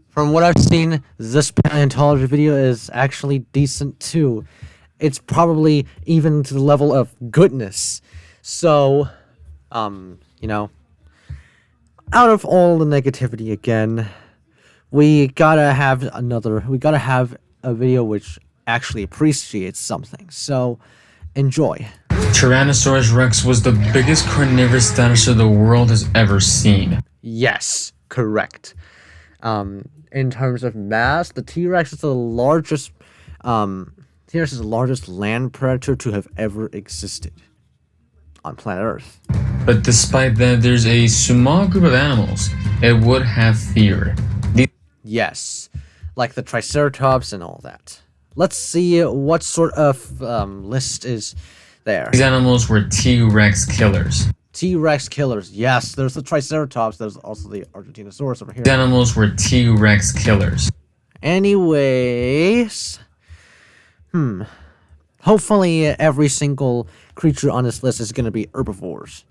From what I've seen, this paleontology video is actually decent too. It's probably even to the level of goodness. So, you know, out of all the negativity again, we gotta have a video which actually appreciates something. So, enjoy. Tyrannosaurus rex was the biggest carnivorous dinosaur the world has ever seen. Yes, correct. In terms of mass, the T-Rex is the largest land predator to have ever existed on planet Earth. But despite that, there's a small group of animals it would have feared. Yes, like the Triceratops and all that. Let's see what sort of list is there. These animals were T-Rex killers. T-Rex killers. Yes, there's the Triceratops. There's also the Argentinosaurus over here. These animals were T-Rex killers. Anyways, hopefully every single creature on this list is going to be herbivores.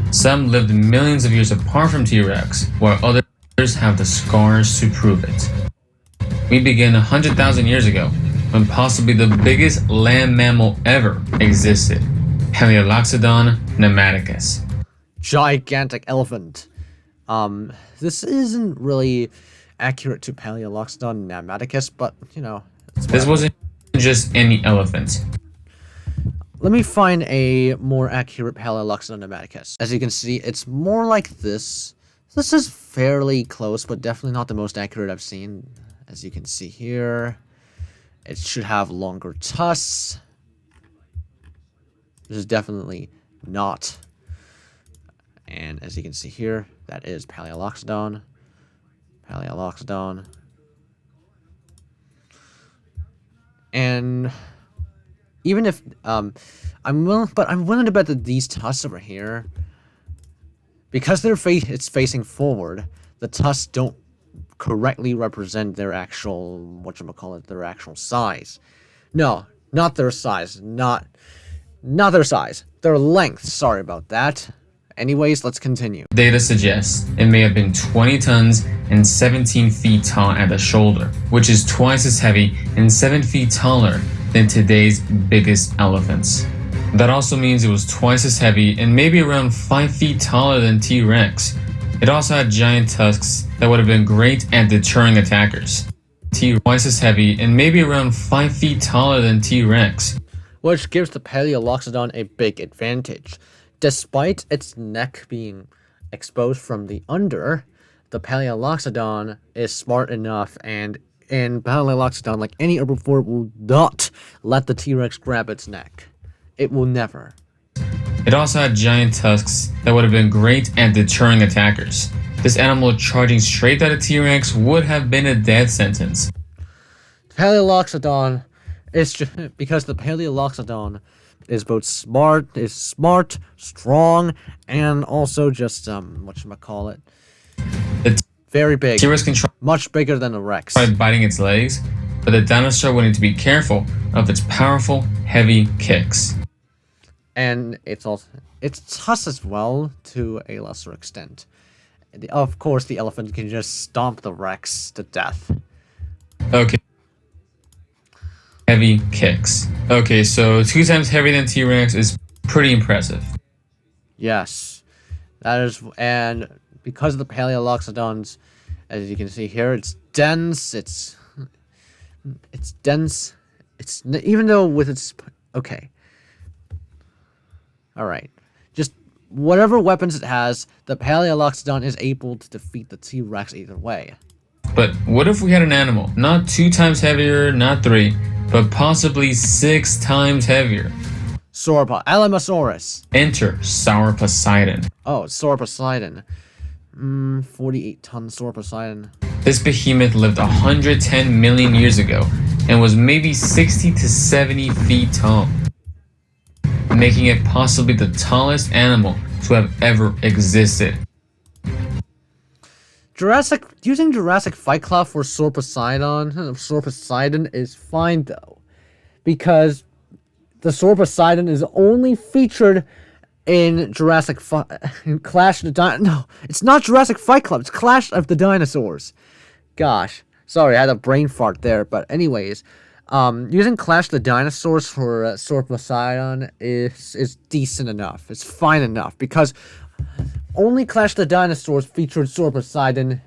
Some lived millions of years apart from T-Rex, while others have the scars to prove it. We begin 100,000 years ago, when possibly the biggest land mammal ever existed, Paleoxodon pneumaticus. Gigantic elephant. This isn't really accurate to Paleoxodon pneumaticus, but you know. This wasn't just any elephant. Let me find a more accurate Paleoxodon pneumaticus. As you can see, it's more like this. This is fairly close, but definitely not the most accurate I've seen. As you can see here, it should have longer tusks. This is definitely not. And as you can see here, that is Paleoxodon. Paleoxodon. And even if I'm willing to bet that these tusks over here, because it's facing forward, the tusks don't correctly represent their actual their actual size. No, not their size. Not their size. Their length. Sorry about that. Anyways, let's continue. Data suggests it may have been 20 tons and 17 feet tall at the shoulder, which is twice as heavy and 7 feet taller than today's biggest elephants. That also means it was twice as heavy and maybe around 5 feet taller than T-Rex. It also had giant tusks that would have been great at deterring attackers. Twice as heavy and maybe around 5 feet taller than T-Rex. Which gives the Paleoxodon a big advantage. Despite its neck being exposed from the under, the Paleoxodon is smart enough, and in Paleoxodon, like any herbivore, will not let the T-Rex grab its neck. It will never. It also had giant tusks that would have been great at deterring attackers. This animal charging straight at a T-Rex would have been a death sentence. Paleoxodon is just because the Paleoxodon is both smart, strong, and also just very big. T-Rex can try much bigger than a Rex. By biting its legs, but the dinosaur would need to be careful of its powerful, heavy kicks. And it's tusks as well to a lesser extent. Of course, the elephant can just stomp the Rex to death. Okay. Heavy kicks. Okay, so 2 times heavier than T-Rex is pretty impressive. Yes, that is, and because of the Paleoxodons, as you can see here, it's dense. It's dense. It's even though with its okay. All right, just whatever weapons it has, the Paleoxodon is able to defeat the T-Rex either way. But what if we had an animal, not 2 times heavier, not 3, but possibly 6 times heavier? Alamosaurus. Enter Sauroposeidon. Oh, Sauroposeidon. 48-ton Sauroposeidon. This behemoth lived 110 million years ago and was maybe 60 to 70 feet tall, making it possibly the tallest animal to have ever existed. Using Jurassic Fight Club for Sauroposeidon is fine though, because the Sauroposeidon is only featured in Clash of the Dinosaurs. No, it's not Jurassic Fight Club. It's Clash of the Dinosaurs. Gosh, sorry, I had a brain fart there. But anyways, using Clash the Dinosaurs for Sauroposeidon is decent enough. It's fine enough because only Clash the Dinosaurs featured Sauroposeidon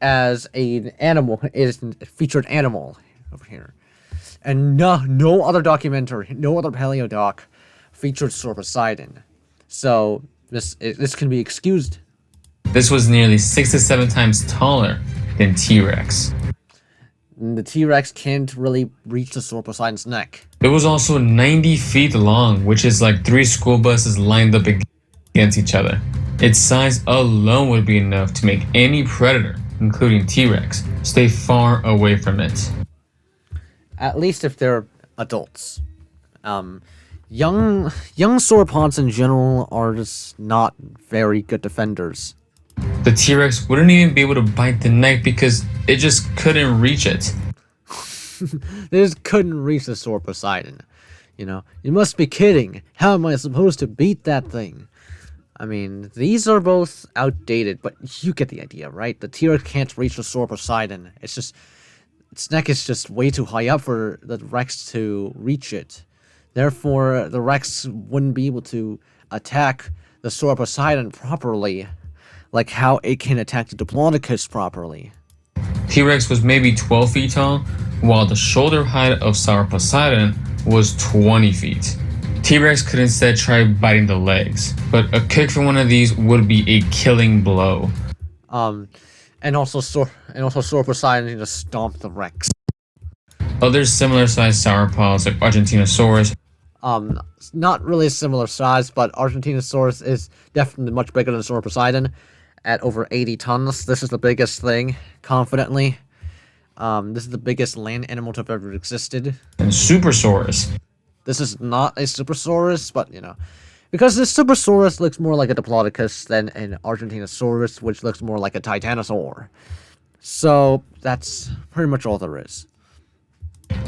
as an animal. Is a featured animal over here, and no other documentary, no other paleo doc featured Sauroposeidon. So this can be excused. This was nearly 6 to 7 times taller than T-Rex. The T-Rex can't really reach the Sauroposeidon's neck. It was also 90 feet long, which is like 3 school buses lined up against each other. Its size alone would be enough to make any predator, including T-Rex, stay far away from it. At least if they're adults. Young sauropods in general are just not very good defenders. The T-Rex wouldn't even be able to bite the neck because it just couldn't reach it. They just couldn't reach the Sauroposeidon. You know, you must be kidding. How am I supposed to beat that thing? I mean, these are both outdated, but you get the idea, right? The T-Rex can't reach the Sauroposeidon. It's just, its neck is just way too high up for the Rex to reach it. Therefore, the Rex wouldn't be able to attack the Sauroposeidon properly, like how it can attack the Diplodocus properly. T-Rex was maybe 12 feet tall, while the shoulder height of Sauroposeidon was 20 feet. T-Rex could instead try biting the legs, but a kick from one of these would be a killing blow. And also Sauroposeidon just stomp the Rex. Other similar sized sauropods like Argentinosaurus. Not really similar size, but Argentinosaurus is definitely much bigger than Sauroposeidon at over 80 tons. This is the biggest thing, confidently. This is the biggest land animal to have ever existed. And Supersaurus. This is not a Supersaurus, but, you know, because this Supersaurus looks more like a Diplodocus than an Argentinosaurus, which looks more like a Titanosaur. So, that's pretty much all there is.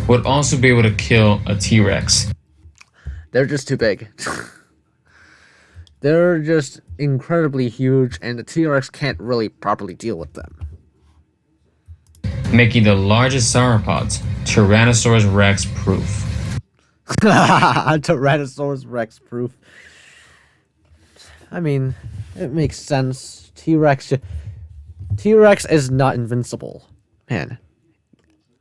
Would also be able to kill a T-Rex. They're just too big. They're just incredibly huge, and the T-Rex can't really properly deal with them. Making the largest sauropods Tyrannosaurus Rex proof. Tyrannosaurus Rex proof. I mean, it makes sense. T-Rex is not invincible. Man,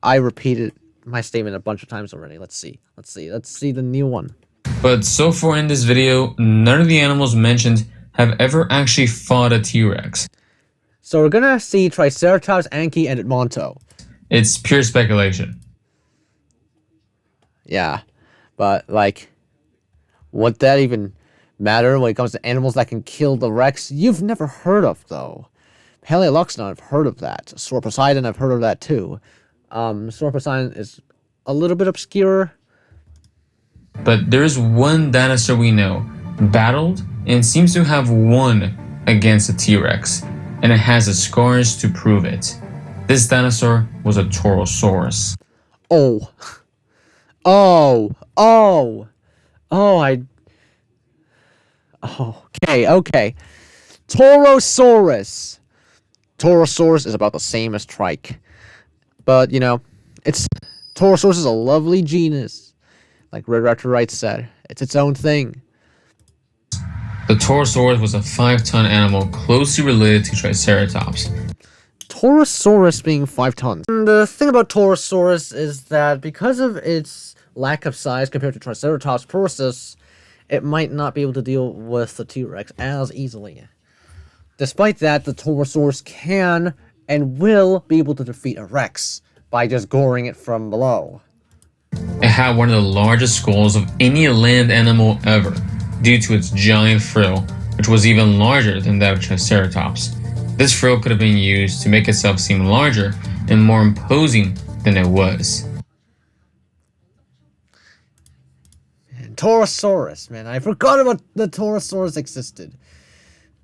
I repeated my statement a bunch of times already. Let's see the new one. But so far in this video, none of the animals mentioned have ever actually fought a T-Rex. So we're gonna see Triceratops, Anki, and Edmonto. It's pure speculation. Yeah, but like, would that even matter when it comes to animals that can kill the Rex? You've never heard of, though. Paleoxodon, I've heard of that. Sauroposeidon, I've heard of that too. Sauroposeidon is a little bit obscure. But there is one dinosaur we know battled and seems to have won against a T-Rex, and it has the scars to prove it. This dinosaur was a Torosaurus. Okay. Torosaurus is about the same as Trike. But, you know, Torosaurus is a lovely genus. Like Red Raptor Wright said, it's its own thing. The Torosaurus was a 5-ton animal closely related to Triceratops. Torosaurus being 5 tons. And the thing about Torosaurus is that because of its lack of size compared to Triceratops Prorsus, it might not be able to deal with the T-Rex as easily. Despite that, the Torosaurus can and will be able to defeat a Rex by just goring it from below. It had one of the largest skulls of any land animal ever, due to its giant frill, which was even larger than that of Triceratops. This frill could have been used to make itself seem larger and more imposing than it was. And Torosaurus, man, I forgot about the Torosaurus existed.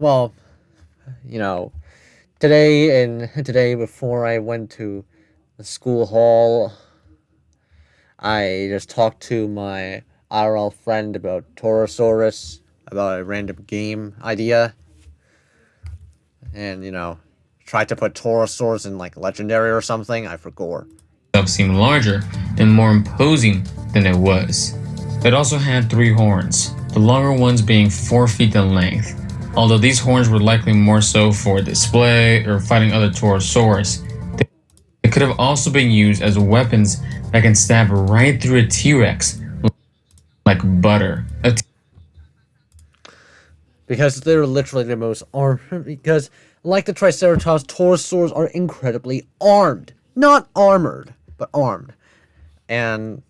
Well, you know, today before I went to the school hall, I just talked to my IRL friend about Torosaurus, about a random game idea. And, you know, tried to put Torosaurus in like legendary or something, I forgot. Seemed larger and more imposing than it was. It also had 3 horns, the longer ones being 4 feet in length. Although these horns were likely more so for display or fighting other Torosaurus, they could have also been used as weapons that can stab right through a T-Rex like butter. Because they're literally the most armed. Because, like the Triceratops, Torosaurs are incredibly armed. Not armored, but armed. And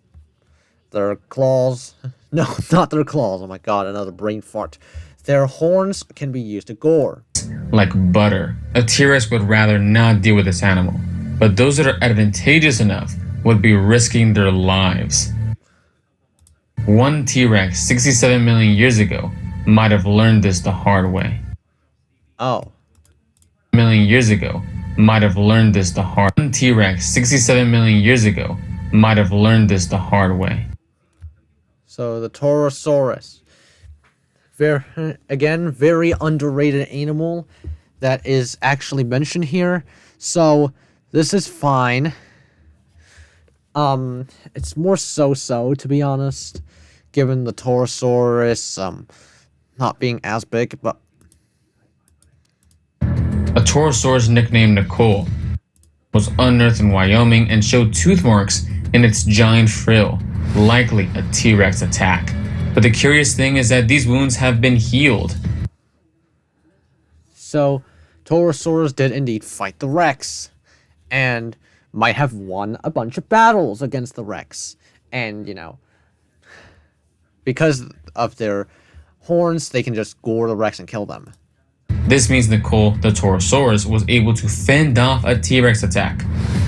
their claws... No, not their claws. Oh my god, another brain fart. Their horns can be used to gore. Like butter. A T-Rex would rather not deal with this animal. But those that are advantageous enough would be risking their lives. One T-Rex 67 million years ago might have learned this the hard way. Oh. Million years ago might have learned this the hard way. One T-Rex 67 million years ago might have learned this the hard way. So the Torosaurus. Very underrated animal that is actually mentioned here. So this is fine. It's more so-so, to be honest, given the Torosaurus not being as big, but a Torosaurus nicknamed Nicole was unearthed in Wyoming and showed tooth marks in its giant frill, likely a T-Rex attack. But the curious thing is that these wounds have been healed. So, Torosaurus did indeed fight the Rex, and might have won a bunch of battles against the Rex. And, you know, because of their horns, they can just gore the Rex and kill them. This means Nicole, the Torosaurus, was able to fend off a T-Rex attack.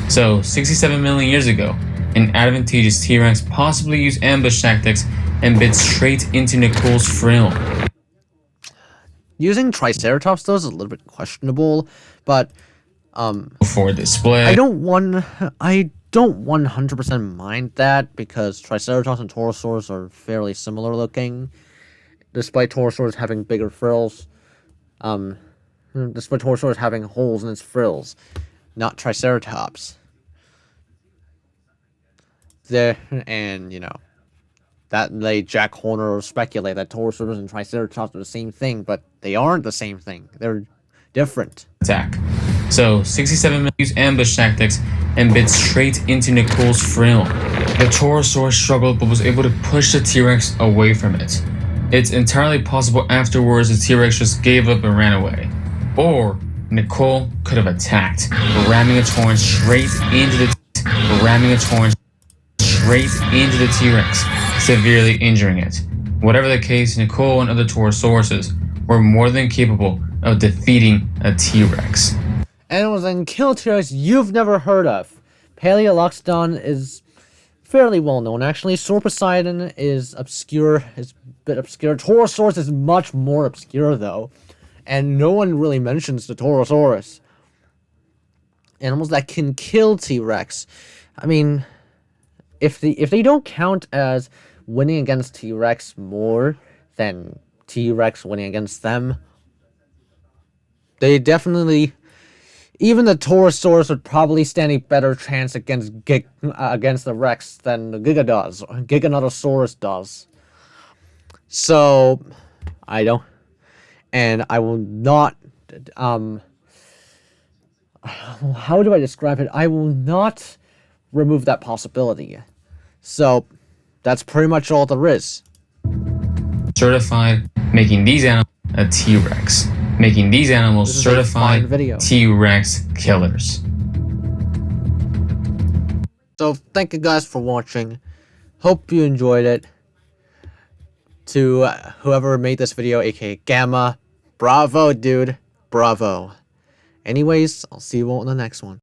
So, 67 million years ago, an advantageous T-Rex possibly used ambush tactics and bit straight into Nicole's frill. Using Triceratops, though, is a little bit questionable, but for display. I don't 100% mind that, because Triceratops and Torosaurus are fairly similar looking, despite Torosaurus having bigger frills. Despite Torosaurus having holes in its frills, not Triceratops. And you know, that they Jack Horner or speculate that Torosaurus and Triceratops are the same thing, but they aren't the same thing. They're different. Attack. So 67 million used ambush tactics and bit straight into Nicole's frill. The Torosaurus struggled but was able to push the T-Rex away from it. It's entirely possible afterwards the T-Rex just gave up and ran away. Or Nicole could have attacked, ramming its horn straight into the T-Rex, severely injuring it. Whatever the case, Nicole and other Torosauruses were more than capable of defeating a T-Rex. Animals that can kill T-Rex you've never heard of. Paleoxodon is fairly well known, actually. Sauroposeidon is obscure, is a bit obscure. Torosaurus is much more obscure, though. And no one really mentions the Torosaurus. Animals that can kill T-Rex. I mean, if they don't count as winning against T-Rex more than T-Rex winning against them, they definitely... Even the Torosaurus would probably stand a better chance against the Rex than the Giganotosaurus does. So, I don't... And I will not... how do I describe it? I will not remove that possibility. So, that's pretty much all there is. Certified, making these animals a T-Rex. Making these animals certified T-Rex killers. So, thank you guys for watching. Hope you enjoyed it. To whoever made this video, aka Gamma, bravo, dude. Bravo. Anyways, I'll see you all in the next one.